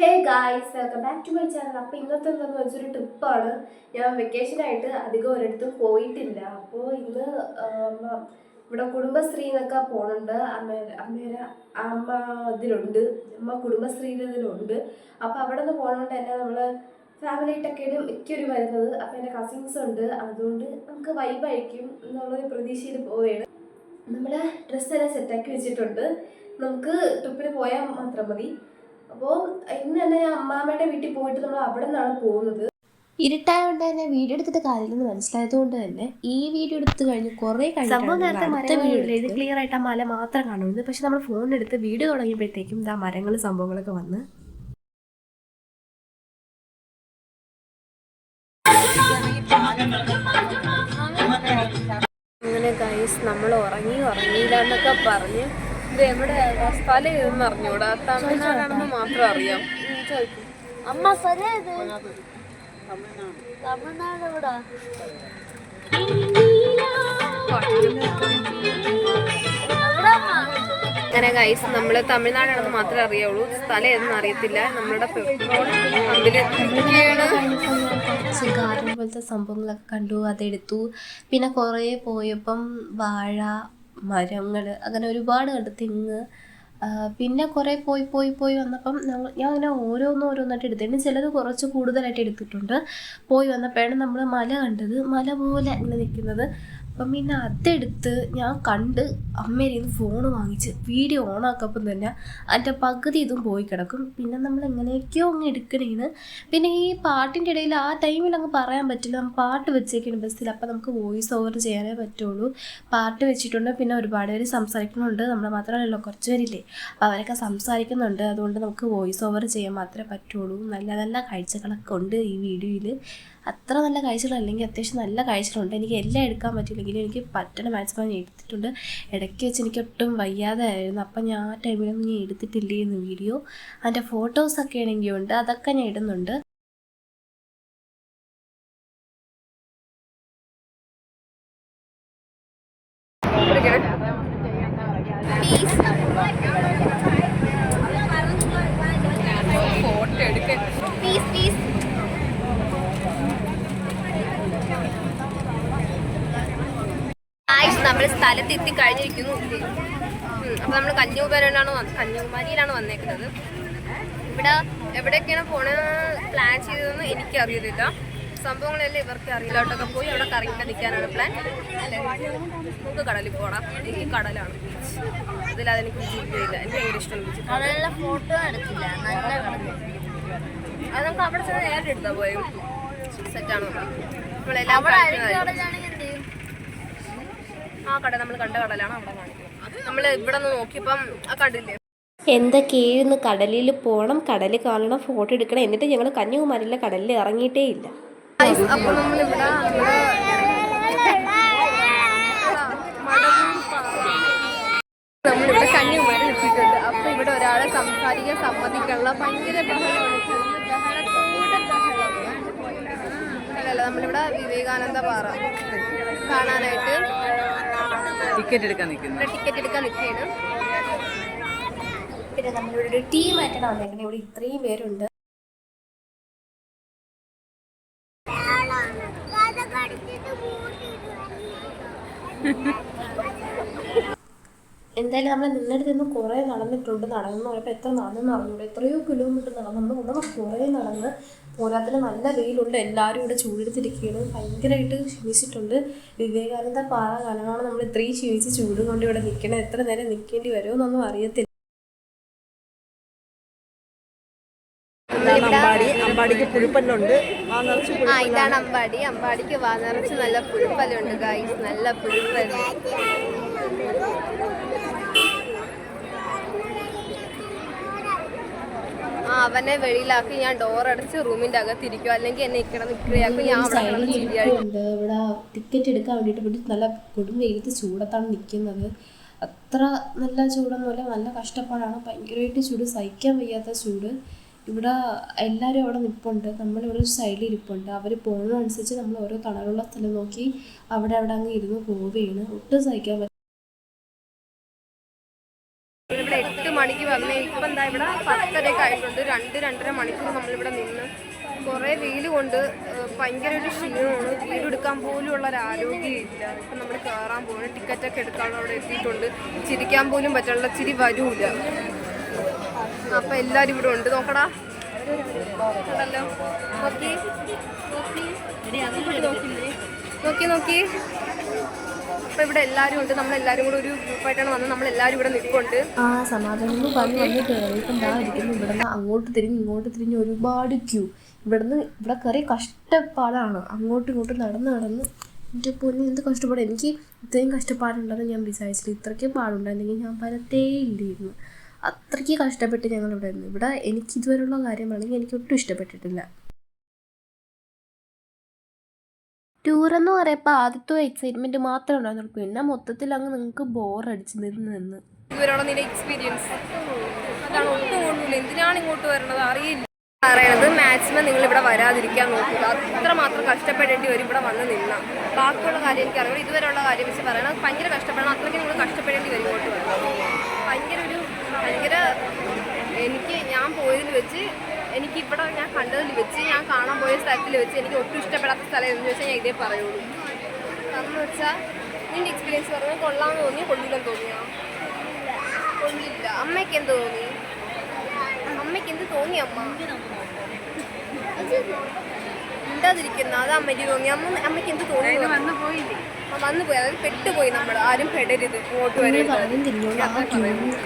Hey guys, welcome back to my channel. അപ്പോൾ ഇന്നത്തെ എന്താണെന്ന് വെച്ചൊരു ട്രിപ്പാണ്. ഞാൻ വെക്കേഷനായിട്ട് അധികം ഒരിടത്തും പോയിട്ടില്ല. അപ്പോൾ ഇന്ന് ഇവിടെ കുടുംബശ്രീ എന്നൊക്കെ പോകുന്നുണ്ട്. അമ്മ ഇതിലുണ്ട്, അമ്മ കുടുംബശ്രീയിലുണ്ട്. അപ്പോൾ അവിടെ നിന്ന് പോകുന്നതുകൊണ്ട് തന്നെ നമ്മൾ ഫാമിലിയായിട്ടൊക്കെയാണ് മിക്കൊരു വരുന്നത്. അപ്പോൾ എൻ്റെ കസിൻസ് ഉണ്ട്, അതുകൊണ്ട് നമുക്ക് വൈബായിരിക്കും എന്നുള്ളൊരു പ്രതീക്ഷയിൽ പോവുകയാണ്. നമ്മൾ ഡ്രസ്സെല്ലാം സെറ്റാക്കി വെച്ചിട്ടുണ്ട്. നമുക്ക് ട്രിപ്പിന് പോയാൽ മാത്രം മതി. അപ്പോൾ ഇന്ന് തന്നെ ഞാൻ അമ്മാമ്മയുടെ വീട്ടിൽ പോയിട്ട് നമ്മൾ അവിടെ നിന്നാണ് പോകുന്നത്. ഇരുട്ടായതുകൊണ്ട് തന്നെ വീഡിയോ എടുത്തിട്ട് കാര്യമെന്ന് മനസ്സിലായതുകൊണ്ട് തന്നെ ഈ വീഡിയോ എടുത്ത് കഴിഞ്ഞ് കുറേ സംഭവം നേരത്തെ മരങ്ങളില്ല, ഇത് ക്ലിയർ ആയിട്ട് ആ മല മാത്രം കാണുന്നത്. പക്ഷെ നമ്മൾ ഫോണെടുത്ത് വീഡിയോ തുടങ്ങിയപ്പോഴത്തേക്കും ഇതാ മരങ്ങളും സംഭവങ്ങളൊക്കെ വന്ന്. അങ്ങനെ ഗൈസ്, നമ്മൾ ഉറങ്ങിയില്ല എന്നൊക്കെ പറഞ്ഞ് ഇത് എവിടെയാ സ്ഥലം ഇതെന്ന് അറിഞ്ഞൂടാ, തമിഴ്നാടാണെന്ന് മാത്രം അറിയാം. അമ്മ സ്ഥലം തമിഴ്നാട് എവിടാ? അങ്ങനെ ഗൈസ്, നമ്മൾ തമിഴ്നാടാണെന്ന് മാത്രമേ അറിയുള്ളൂ, സ്ഥലം ഏതെന്ന് അറിയത്തില്ല. നമ്മളുടെ ഗാർഡൻ പോലത്തെ സംഭവങ്ങളൊക്കെ കണ്ടു, അതെടുത്തു. പിന്നെ കുറേ പോയപ്പം വാഴ മരങ്ങൾ അങ്ങനെ ഒരുപാട് കണ്ടു, തെങ്ങ്. പിന്നെ കുറേ പോയി വന്നപ്പം ഞാൻ അങ്ങനെ ഓരോന്നായിട്ട് എടുത്തിട്ടുണ്ട്. ചിലത് കുറച്ച് കൂടുതലായിട്ട് എടുത്തിട്ടുണ്ട്. പോയി വന്നപ്പോഴാണ് നമ്മൾ മല കണ്ടത്, മല പോലെ ഇങ്ങനെ നിൽക്കുന്നത്. അപ്പം പിന്നെ അതെടുത്ത് ഞാൻ കണ്ട് അമ്മയിൽ നിന്ന് ഫോൺ വാങ്ങിച്ച് വീഡിയോ ഓണാക്കപ്പം തന്നെ അതിൻ്റെ പകുതി ഇതും പോയി കിടക്കും. പിന്നെ നമ്മൾ എങ്ങനെയൊക്കെയോ അങ്ങ് എടുക്കണേന്ന്. പിന്നെ ഈ പാട്ടിൻ്റെ ഇടയിൽ ആ ടൈമിൽ അങ്ങ് പറയാൻ പറ്റില്ല, നമ്മൾ പാട്ട് വെച്ചേക്കാണ് ബസ്സിൽ. അപ്പം നമുക്ക് വോയിസ് ഓവർ ചെയ്യാനേ പറ്റുള്ളൂ. പാട്ട് വെച്ചിട്ടുണ്ട്. പിന്നെ ഒരുപാട് പേര് സംസാരിക്കുന്നുണ്ട്, നമ്മൾ മാത്രമല്ലല്ലോ, കുറച്ച് പേരില്ലേ, അപ്പോൾ അവരൊക്കെ സംസാരിക്കുന്നുണ്ട്. അതുകൊണ്ട് നമുക്ക് വോയിസ് ഓവർ ചെയ്യാൻ മാത്രമേ പറ്റുള്ളൂ. നല്ല നല്ല കാഴ്ചകളൊക്കെ ഉണ്ട് ഈ വീഡിയോയിൽ. അത്ര നല്ല കാഴ്ചകളല്ലെങ്കിൽ അത്യാവശ്യം നല്ല കാഴ്ചകളുണ്ട്. എനിക്ക് എല്ലാം എടുക്കാൻ പറ്റില്ലെങ്കിലും എനിക്ക് പറ്റണ മാക്സിമം ഞാൻ എടുത്തിട്ടുണ്ട്. ഇടയ്ക്ക് വെച്ച് എനിക്ക് ഒട്ടും വയ്യാതെ ആയിരുന്നു, അപ്പം ഞാൻ ആ ടൈമിലൊന്നും ഞാൻ എടുത്തിട്ടില്ലായിരുന്നു വീഡിയോ. അതിൻ്റെ ഫോട്ടോസൊക്കെ ആണെങ്കിൽ ഉണ്ട്, അതൊക്കെ ഞാൻ ഇടുന്നുണ്ട്. നമ്മൾ സ്ഥലത്തെത്തി കഴിഞ്ഞിരിക്കുന്നു. അപ്പോൾ നമ്മൾ കന്യാകുമാരിയിലാണ് വന്നേക്കുന്നത്. ഇവിടെ എവിടെയൊക്കെയാണ് പ്ലാൻ ചെയ്തതെന്ന് എനിക്കറിയത്തില്ല. സംഭവങ്ങളെല്ലാം ഇവർക്ക് അറിയില്ല. അവിടെയൊക്കെ പോയി അവിടെ കറങ്ങി നിൽക്കാനാണ് പ്ലാൻ. അല്ലേ, നമുക്ക് കടലിൽ പോകണം. എനിക്ക് കടലാണ് ബീച്ച്, അതിലെനിക്ക് ജീവിതമില്ല. എനിക്ക് ഭയങ്കര ഇഷ്ടമാണ്. ഫോട്ടോ എടുത്തില്ല, നല്ല അത് നമുക്ക് അവിടെ ചെന്ന് നേരിട്ട് എടുത്താൽ പോയും സെറ്റാണ്. നമ്മളെല്ലാം ആ കട നമ്മൾ കണ്ട കടലാണ് അവിടെ കാണിക്കുന്നത്. നമ്മൾ ഇവിടെ നിന്ന് നോക്കിയപ്പം ആ കണ്ടില്ലേ, എന്തൊക്കെയായിരുന്നു. കടലിൽ പോകണം, കടലിൽ കാണണം, ഫോട്ടോ എടുക്കണം. എന്നിട്ട് ഞങ്ങൾ കന്യാകുമാരിയിലെ കടലിൽ ഇറങ്ങിയിട്ടേ ഇല്ല. അപ്പോൾ നമ്മളിവിടെ കന്യാകുമാരി എത്തിയിട്ടുണ്ട്. അപ്പോൾ ഇവിടെ ഒരാളെ സംസാരിക്കാൻ സമ്മതിക്കാനുള്ള ഭയങ്കര ബഹളമാണ്. അല്ലല്ല, നമ്മളിവിടെ വിവേകാനന്ദ പാറ കാണാനായിട്ട് ടിക്കറ്റ് എടുക്കാൻ നിൽക്കുകയാണ്. പിന്നെ നമ്മളിവിടെ ഒരു ടീമായിട്ടാണ് വന്നേക്കുന്നത്. ഇവിടെ ഇത്രയും പേരുണ്ട്. എന്തായാലും നമ്മൾ നിന്നിടത്ത് നിന്ന് കുറേ നടന്നിട്ടുണ്ട്. നടന്നു പോയപ്പോൾ എത്ര നടന്നെന്ന് അറിഞ്ഞൂടെ, എത്രയോ കിലോമീറ്റർ നടന്നു. നമ്മൾ കുറേ നടന്ന് പോരാത്തിന് നല്ല വെയിലുണ്ട്. എല്ലാവരും ഇവിടെ ചൂടെടുത്തിരിക്കുകയാണ്, ഭയങ്കരമായിട്ട് ക്ഷീണിച്ചിട്ടുണ്ട്. വിവേകാനന്ദ പാറ കാരണമാണ് നമ്മൾ ഇത്രയും ക്ഷീണിച്ച് ചൂട് കൊണ്ട് ഇവിടെ നിൽക്കണം. എത്ര നേരം നിൽക്കേണ്ടി വരുമോ എന്നൊന്നും അറിയത്തില്ല. അമ്പാടിക്ക് പുഴുപ്പല്ലുണ്ട്. ഇതാണ് അമ്പാടിക്ക് വാ നിറച്ച് നല്ല പുഴുപ്പല്ലുണ്ട് ഗൈസ്, നല്ല പുഴുപ്പല്ല്. അവനെ വെളിയിലാക്കി ഞാൻ ഡോർ അടച്ച് റൂമിന്റെ അകത്തിരിക്കും, അല്ലെങ്കിൽ എന്നെ നിൽക്കുകയാക്കും. ഇവിടെ ടിക്കറ്റ് എടുക്കാൻ വേണ്ടിയിട്ട് നല്ല കൊടും വെയിലത്ത് ചൂടത്താണ് നിൽക്കുന്നത്. അത്ര നല്ല ചൂടൊന്നുമില്ല, നല്ല കഷ്ടപ്പാടാണ്. ഭയങ്കരമായിട്ട് ചൂട്, സഹിക്കാൻ വയ്യാത്ത ചൂട്. ഇവിടെ എല്ലാവരും അവിടെ നിൽപ്പുണ്ട്, നമ്മളിവിടെ ഒരു സൈഡിൽ ഇരിപ്പുണ്ട്. അവർ പോകുന്നതനുസരിച്ച് നമ്മൾ ഓരോ തണലുള്ള സ്ഥലം നോക്കി അവിടെ അങ്ങ് ഇരുന്ന് പോവുകയാണ്. ഒട്ടും സഹിക്കാൻ പറ്റും. ഇവിടെ 8 മണിക്ക് വന്നേ, ഇപ്പം എന്താ ഇവിടെ 10:30 ആയിട്ടുണ്ട്. 2-2.5 മണിക്കൂർ നമ്മളിവിടെ നിന്ന് കുറേ വെയിൽ കൊണ്ട് ഭയങ്കര ഒരു ക്ഷീണമാണ്. വീട് എടുക്കാൻ പോലും ഉള്ള ഒരു ആരോഗ്യമില്ല. ഇപ്പം നമ്മൾ കയറാൻ പോകുന്നത്, ടിക്കറ്റൊക്കെ എടുക്കാനുള്ള അവിടെ എത്തിയിട്ടുണ്ട്. ചിരിക്കാൻ പോലും പറ്റുള്ള, ചിരി വരൂല. അപ്പം എല്ലാവരും ഇവിടെ ഉണ്ട്. നോക്കടാ, ഉണ്ടല്ലോ, നോക്കി നോക്കി നോക്കി. അപ്പം ഇവിടെ എല്ലാവരും ഉണ്ട്. നമ്മളെല്ലാവരും കൂടെ ഒരു ഗ്രൂപ്പായിട്ടാണ് വന്നത്. നമ്മളെല്ലാവരും ഇവിടെ നിൽപ്പുണ്ട്. ആ സമാധാനം വന്ന് കയറിയപ്പം ദാ ഇരിക്കുന്നു. ഇവിടുന്ന് അങ്ങോട്ട് തിരിഞ്ഞ് ഇങ്ങോട്ട് തിരിഞ്ഞ് ഒരുപാട് ക്യൂ. ഇവിടെ കയറി കഷ്ടപ്പാടാണ്. അങ്ങോട്ടും ഇങ്ങോട്ടും നടന്ന് എൻ്റെ പൊന്നി എന്ത് കഷ്ടപ്പാട്. എനിക്ക് ഇത്രയും കഷ്ടപ്പാടുണ്ടെന്ന് ഞാൻ വിചാരിച്ചില്ല. ഇത്രയ്ക്കും പാടുണ്ടായിരുന്നെങ്കിൽ ഞാൻ വരത്തേ ഇല്ലായിരുന്നു. അത്രയ്ക്ക് കഷ്ടപ്പെട്ട് ഞങ്ങളിവിടെ ഇരുന്നു. ഇവിടെ എനിക്ക് ഇതുവരെയുള്ള കാര്യമാണെങ്കിൽ എനിക്ക് ഒട്ടും ഇഷ്ടപ്പെട്ടിട്ടില്ല. ടൂറെന്ന് പറയുമ്പോൾ ആദ്യത്തെ എക്സൈറ്റ്മെൻറ്റ് മാത്രമേ ഉണ്ടായിരുന്നുള്ളൂ. പിന്നെ മൊത്തത്തിൽ അങ്ങ് നിങ്ങൾക്ക് ബോറടിച്ച് നിന്ന് ഇവരോട് നിന്റെ എക്സ്പീരിയൻസ് അതാണ്. ഒട്ടും കൊള്ളൂല. എന്തിനാണ് ഇങ്ങോട്ട് വരണത് അറിയില്ല. പറയണത് മാക്സിമം നിങ്ങൾ ഇവിടെ വരാതിരിക്കാൻ നോക്കുക. അത്രമാത്രം കഷ്ടപ്പെടേണ്ടി വരും ഇവിടെ വന്ന് നിന്ന. ബാക്കിയുള്ള കാര്യം എനിക്കറിയാം. ഇതുവരെയുള്ള കാര്യം വെച്ച് പറയണം, ഭയങ്കര കഷ്ടപ്പെടണം. അത്രയ്ക്ക് നിങ്ങൾ കഷ്ടപ്പെടേണ്ടി വരും ഇങ്ങോട്ട് വരണം. ഭയങ്കര ഞാൻ പോയതിൽ വെച്ച്, എനിക്കിവിടെ ഞാൻ കണ്ടതിൽ വെച്ച്, ഞാൻ കാണാൻ പോയ സ്ഥലത്തിൽ വെച്ച് എനിക്ക് ഒട്ടും ഇഷ്ടപ്പെടാത്ത സ്ഥലം എന്ന് വെച്ചാൽ ഞാൻ ഇതേ പറയുള്ളൂ. കാരണം എന്ന് വെച്ചാൽ നിൻ്റെ എക്സ്പീരിയൻസ് പറഞ്ഞാൽ കൊള്ളാമെന്ന് തോന്നി, കൊള്ളില്ലെന്ന് തോന്നിയാ? കൊള്ളില്ല. അമ്മയ്ക്ക് എന്ത് തോന്നി? അമ്മയ്ക്ക് എന്ത് തോന്നി? അമ്മ ഉണ്ടാതിരിക്കുന്ന അത് അമ്മയ്ക്ക് തോന്നി. അമ്മയ്ക്ക് എന്ത് തോന്നി? വന്നു പോയി, അതായത് പെട്ടുപോയി. നമ്മൾ ആരും പെടരുത്, ഇങ്ങോട്ട് വരരുത്.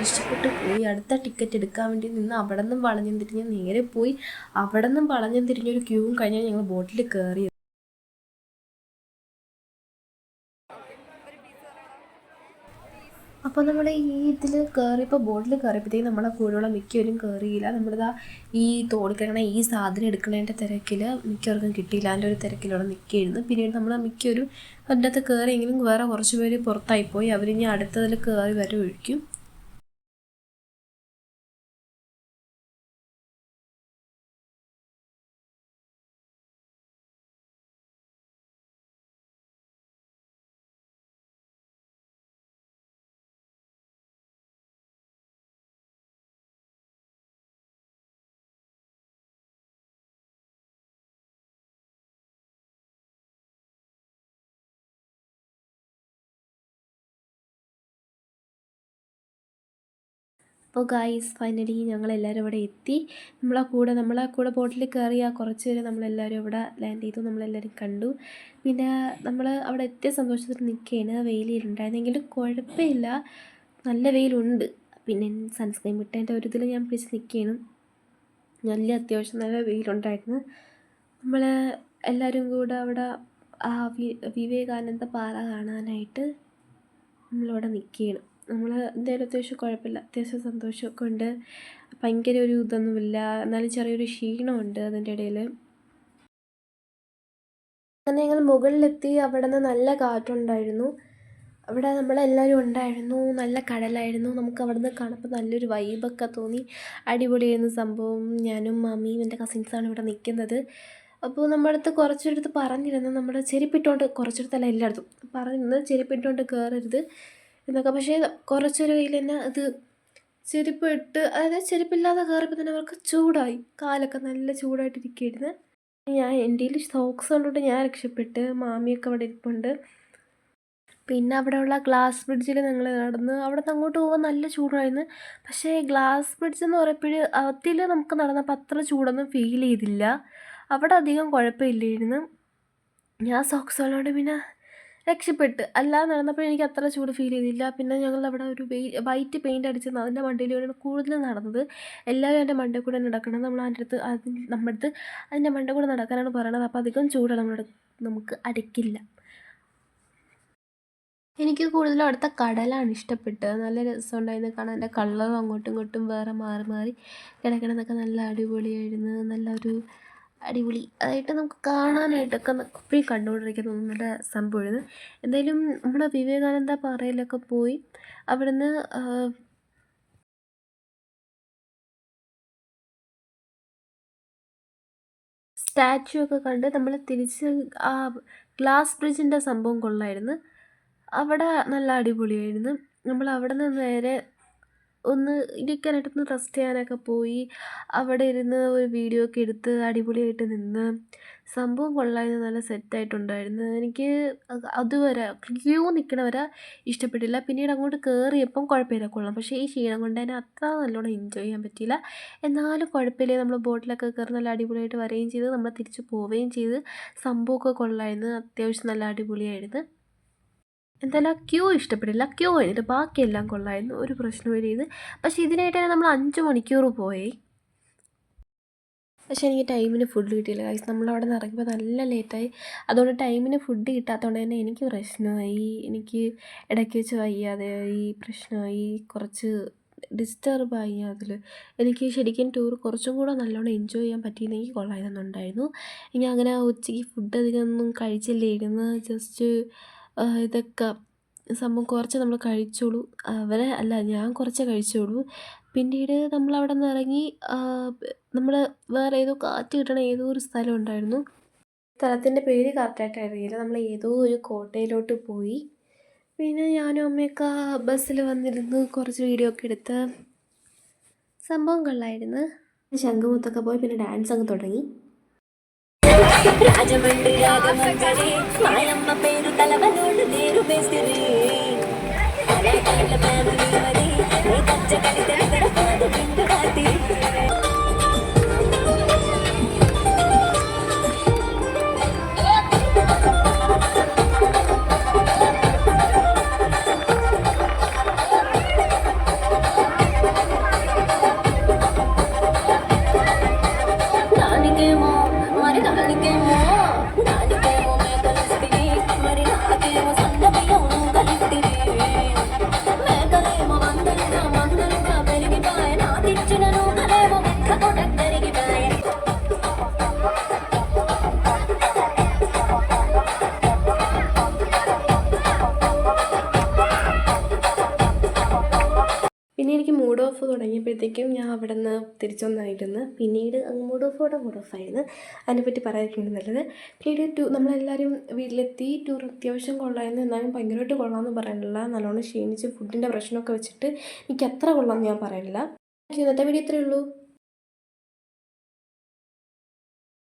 രക്ഷപ്പെട്ടു പോയി. അടുത്ത ടിക്കറ്റ് എടുക്കാൻ വേണ്ടി നിന്ന് അവിടെ നിന്നും വളഞ്ഞും തിരിഞ്ഞ് നേരെ പോയി. അവിടെ നിന്നും വളഞ്ഞും തിരിഞ്ഞൊരു ക്യൂവും കഴിഞ്ഞാൽ ഞങ്ങൾ ബോട്ടിൽ കയറിയത്. അപ്പോൾ നമ്മൾ ഈ ഇതിൽ കയറിയപ്പോൾ ബോട്ടിൽ കയറിയപ്പോഴത്തേക്കും നമ്മളെ കൂടെയുള്ള മിക്കവരും കയറിയില്ല. നമ്മളിതാ ഈ തോടിക്കിറങ്ങണ ഈ സാധനം എടുക്കുന്നതിൻ്റെ തിരക്കിൽ മിക്കവർക്കും കിട്ടിയില്ല. അതിൻ്റെ ഒരു തിരക്കിലൂടെ നിൽക്കുകയായിരുന്നു. പിന്നീട് നമ്മൾ മിക്കവരും അതിൻ്റെ അകത്ത് കയറിയെങ്കിലും വേറെ കുറച്ച് പേര് പുറത്തായിപ്പോയി. അവരിനി അടുത്തതിൽ കയറി വരെ ഒഴിക്കും. അപ്പോൾ ഗായ്സ് ഫൈനലി ഞങ്ങളെല്ലാവരും ഇവിടെ എത്തി. നമ്മളെ കൂടെ ബോട്ടിൽ കയറിയ കുറച്ച് പേര് നമ്മളെല്ലാവരും ഇവിടെ ലാൻഡ് ചെയ്തു. നമ്മളെല്ലാവരും കണ്ടു. പിന്നെ നമ്മൾ അവിടെ എത്തിയ സന്തോഷത്തിൽ നിൽക്കുകയാണ്. വെയിലുണ്ടായിരുന്നെങ്കിലും കുഴപ്പമില്ല, നല്ല വെയിലുണ്ട്. പിന്നെ സൺസ്ക്രീൻ വിട്ടതിൻ്റെ ഒരു ഇതിൽ ഞാൻ പിടിച്ച് നിൽക്കുകയാണ്. നല്ല അത്യാവശ്യം നല്ല വെയിലുണ്ടായിരുന്നു. നമ്മൾ എല്ലാവരും കൂടെ അവിടെ ആ വിവേകാനന്ദ പാറ കാണാനായിട്ട് നമ്മളിവിടെ നിൽക്കുകയാണ്. നമ്മൾ എന്തായാലും അത്യാവശ്യം കുഴപ്പമില്ല, അത്യാവശ്യം സന്തോഷമൊക്കെ ഉണ്ട്. ഭയങ്കര ഒരു ഇതൊന്നുമില്ല, എന്നാലും ചെറിയൊരു ക്ഷീണമുണ്ട് അതിൻ്റെ ഇടയിൽ. അങ്ങനെ ഞങ്ങൾ മുകളിലെത്തി. അവിടെ നിന്ന് നല്ല കാറ്റുണ്ടായിരുന്നു. അവിടെ നമ്മളെല്ലാവരും ഉണ്ടായിരുന്നു. നല്ല കടലായിരുന്നു. നമുക്ക് അവിടെ നിന്ന് കാണുമ്പോൾ നല്ലൊരു വൈബൊക്കെ തോന്നി. അടിപൊളിയായിരുന്നു സംഭവം. ഞാനും മമ്മിയും എൻ്റെ കസിൻസാണ് ഇവിടെ നിൽക്കുന്നത്. അപ്പോൾ നമ്മുടെ അടുത്ത് കുറച്ചിടത്ത് പറഞ്ഞിരുന്നു, നമ്മുടെ ചെരുപ്പിട്ടുകൊണ്ട്, കുറച്ചിടത്തല്ല എല്ലായിടത്തും പറഞ്ഞിരുന്നു ചെരുപ്പിട്ടുകൊണ്ട് കയറരുത് എന്നൊക്കെ. പക്ഷേ കുറച്ചൊരു കയ്യിൽ തന്നെ അത് ചെരുപ്പ് ഇട്ട്, അതായത് ചെരുപ്പില്ലാതെ കയറിയപ്പോൾ തന്നെ അവർക്ക് ചൂടായി, കാലൊക്കെ നല്ല ചൂടായിട്ടിരിക്കുകയായിരുന്നു. എൻ്റെ കയ്യിൽ സോക്സ് കൊണ്ടിട്ട് ഞാൻ രക്ഷപ്പെട്ട്. മാമിയൊക്കെ അവിടെ ഇരിപ്പുണ്ട്. പിന്നെ അവിടെയുള്ള ഗ്ലാസ് ബ്രിഡ്ജിൽ ഞങ്ങൾ നടന്ന്. അവിടെ നിന്ന് അങ്ങോട്ട് പോകാൻ നല്ല ചൂടായിരുന്നു. പക്ഷേ ഗ്ലാസ് ബ്രിഡ്ജ് എന്ന് പറയുമ്പോൾ അതിൽ നമുക്ക് നടന്നപ്പോൾ അത്ര ചൂടൊന്നും ഫീൽ ചെയ്തില്ല. അവിടെ അധികം കുഴപ്പമില്ലായിരുന്നു. ഞാൻ സോക്സ് ഉള്ളതുകൊണ്ട് പിന്നെ രക്ഷപ്പെട്ട്. അല്ലാതെ നടന്നപ്പോൾ എനിക്ക് അത്ര ചൂട് ഫീൽ ചെയ്തില്ല. പിന്നെ ഞങ്ങൾ അവിടെ ഒരു വൈറ്റ് പെയിൻ്റ് അടിച്ച് അതിൻ്റെ മണ്ടയിലൂടെയാണ് കൂടുതൽ നടന്നത്. എല്ലാവരും അതിൻ്റെ മണ്ടയിൽ കൂടെ നടക്കണം. നമ്മൾ നമ്മുടെ അടുത്ത് അതിൻ്റെ മണ്ടയിൽ കൂടെ നടക്കാനാണ് പറയണത്. അപ്പോൾ അധികം ചൂട് നമുക്ക് അടിക്കില്ല. എനിക്ക് കൂടുതലും അവിടുത്തെ കടലാണ് ഇഷ്ടപ്പെട്ടത്. നല്ല രസമുണ്ടായിരുന്നു കാണാൻ. എൻ്റെ കളറും അങ്ങോട്ടും ഇങ്ങോട്ടും വേറെ മാറി മാറി കിടക്കണതൊക്കെ നല്ല അടിപൊളിയായിരുന്നു. നല്ലൊരു അടിപൊളി അതായിട്ട് നമുക്ക് കാണാനായിട്ടൊക്കെ എപ്പോഴും കണ്ടുകൊണ്ടിരിക്കുന്ന നല്ല സംഭവമായിരുന്നു. എന്തായാലും നമ്മുടെ വിവേകാനന്ദ പാറയിലൊക്കെ പോയി അവിടുന്ന് സ്റ്റാച്ചു ഒക്കെ കണ്ട് നമ്മൾ തിരിച്ച് ആ ഗ്ലാസ് ബ്രിഡ്ജിൻ്റെ സംഭവം കൊള്ളായിരുന്നു. അവിടെ നല്ല അടിപൊളിയായിരുന്നു. നമ്മൾ അവിടെ നിന്ന് നേരെ ഒന്ന് ഇരിക്കാനായിട്ടൊന്ന് റെസ്റ്റ് ചെയ്യാനൊക്കെ പോയി. അവിടെ ഇരുന്ന് ഒരു വീഡിയോ ഒക്കെ എടുത്ത് അടിപൊളിയായിട്ട് നിന്ന് സംഭവം കൊള്ളായിരുന്നു. നല്ല സെറ്റായിട്ടുണ്ടായിരുന്നു. എനിക്ക് അതുവരെ ക്യൂ നിൽക്കണ വരെ ഇഷ്ടപ്പെട്ടില്ല. പിന്നീട് അങ്ങോട്ട് കയറിയപ്പം കുഴപ്പമില്ല, കൊള്ളാം. പക്ഷേ ഈ ക്ഷീണം കൊണ്ട് തന്നെ അത്ര നല്ലോണം എൻജോയ് ചെയ്യാൻ പറ്റിയില്ല. എന്നാലും കുഴപ്പമില്ല. നമ്മൾ ബോട്ടിലൊക്കെ കയറി നല്ല അടിപൊളിയായിട്ട് വരികയും ചെയ്ത് നമ്മൾ തിരിച്ച് പോവുകയും ചെയ്ത്. സംഭവമൊക്കെ കൊള്ളായിരുന്നു. അത്യാവശ്യം നല്ല അടിപൊളിയായിരുന്നു. എന്തായാലും ആ ക്യൂ ഇഷ്ടപ്പെട്ടില്ല. ക്യൂ കഴിഞ്ഞിട്ട് ബാക്കിയെല്ലാം കൊള്ളായിരുന്നു. ഒരു പ്രശ്നവുമില്ല ഇത്. പക്ഷേ ഇതിനായിട്ട് തന്നെ നമ്മൾ 5 മണിക്കൂർ പോയി. പക്ഷേ എനിക്ക് ടൈമിന് ഫുഡ് കിട്ടിയില്ല ഗൈസ്. നമ്മളവിടെ നിന്ന് ഇറങ്ങിയപ്പോൾ നല്ല ലേറ്റായി. അതുകൊണ്ട് ടൈമിന് ഫുഡ് കിട്ടാത്തതുകൊണ്ട് തന്നെ എനിക്ക് പ്രശ്നമായി. എനിക്ക് ഇടയ്ക്ക് വെച്ച് വയ്യാതെയായി, പ്രശ്നമായി, കുറച്ച് ഡിസ്റ്റർബായി അതിൽ. എനിക്ക് ശരിക്കും ടൂർ കുറച്ചും കൂടെ നല്ലോണം എൻജോയ് ചെയ്യാൻ പറ്റിയിരുന്നെങ്കിൽ കൊള്ളാമെന്നുണ്ടായിരുന്നു. ഇനി അങ്ങനെ ഉച്ചയ്ക്ക് ഫുഡ് അധികമൊന്നും കഴിച്ചില്ലായിരുന്നു. ജസ്റ്റ് ഇതൊക്കെ സംഭവം കുറച്ച് നമ്മൾ കഴിച്ചോളൂ. ഞാൻ കുറച്ചേ കഴിച്ചോളൂ. പിന്നീട് നമ്മളവിടെ നിന്ന് ഇറങ്ങി. നമ്മൾ വേറെ ഏതോ കാറ്റ് കിട്ടണ ഏതോ ഒരു സ്ഥലം ഉണ്ടായിരുന്നു. സ്ഥലത്തിൻ്റെ പേര് കറക്റ്റായിട്ട് അറിയില്ല. നമ്മൾ ഏതോ ഒരു കോട്ടയിലോട്ട് പോയി. പിന്നെ ഞാനും അമ്മയൊക്കെ ബസ്സിൽ വന്നിരുന്ന് കുറച്ച് വീഡിയോ ഒക്കെ എടുത്ത്. സംഭവം കൊള്ളായിരുന്നു. ശംഖുമുത്തൊക്കെ പോയി. പിന്നെ ഡാൻസ് അങ്ങ് തുടങ്ങി. రాజమండ్రి రాగమంజరి మాయమ్మ పేరు తలవలోడు నేరు బేసిరి అలకాళ్ళ ఫ్యామిలీ మరి నీ కచ్చ కలితే ఇక్కడ పోదు పిండు రాతి దానికేమో మరి దానికేమో మేకలిస్తిరి మరి నాకేమో సన్న బియ్యం కలిస్తిరి మేకలేమో మందలుగా పెరిగిపాయ నాకిచ్చిన నూకలేమో మెక్క పెరిగిపాయ പിന്നെ എനിക്ക് മൂഡ് ഓഫ് തുടങ്ങിയപ്പോഴത്തേക്കും ഞാൻ അവിടെ നിന്ന് തിരിച്ചൊന്നായിരുന്നു. പിന്നീട് മൂഡ് ഓഫായിരുന്നു. അതിനെപ്പറ്റി പറയാതിരിക്കുന്നത് നല്ലത്. പിന്നീട് നമ്മളെല്ലാവരും വീട്ടിലെത്തി. ടൂർ അത്യാവശ്യം കൊള്ളായിരുന്നു. എന്നാലും ഭയങ്കരമായിട്ട് കൊള്ളാമെന്ന് പറയാനില്ല. നല്ലോണം ക്ഷീണിച്ച് ഫുഡിൻ്റെ പ്രശ്നമൊക്കെ വെച്ചിട്ട് എനിക്ക് അത്ര കൊള്ളാമെന്ന് ഞാൻ പറയാനില്ല. ഇന്നത്തെ വീഡിയോ ഇത്രയേ ഉള്ളൂ.